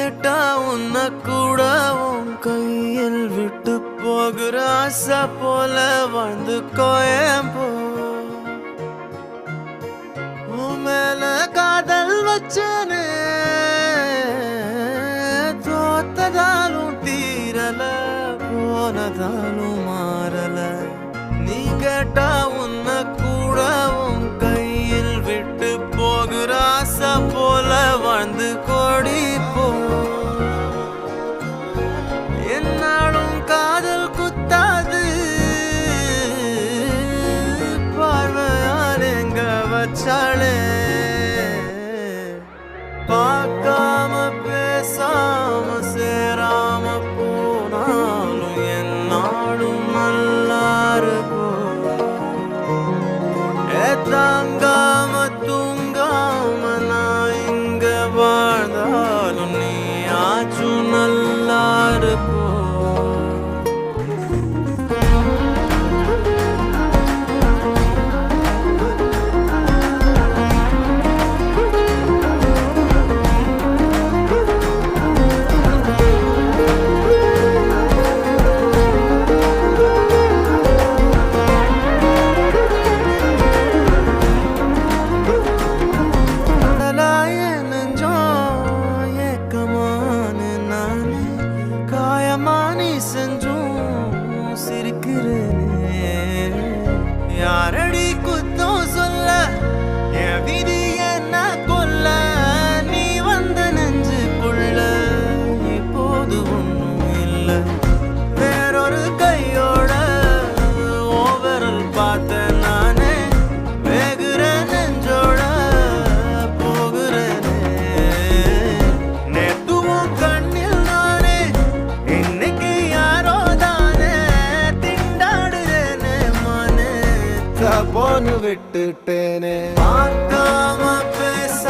கேட்டா உன்னை கூட உன் கையில் விட்டு போகிற ஆசை போல வாழ்ந்து கோயம்போ உன் மேல காதல் வச்சனே தோத்ததாலும் தீரல போனதாலும் மாறல நீ கேட்டா உன்னை கூட உன் கையில் விட்டு போகிற ஆசை போல வாழ்ந்து கோடி போ என்னாலும் காதல் குத்தாது பார்வையால் எங்க வச்சாளே பார்க்காம பேசாம சேராம போனாலும் என்னாலும் நல்லா இருக்கும் தாங்காம தூங்காம நான் இங்க வாழ்ந்தாலும் நீ ஆச்சும் நல்லா இருப்போ செஞ்சும் சிரிக்கிறேனே யாரடி குத்தம் சொல்ல என் விதி என்ன கொல்ல நீ வந்த நெஞ்சுக்குள்ள இப்போது ஒன்றும் இல்லை வேறொரு கையோட ஓவரல் பார்த்த நானே வேகுற நெஞ்சோட போகிறேனே நேத்துவும் கண்ணில் நானே இன்னைக்கு போன்னு விட்டுட்டேனே பார்க்காம பேச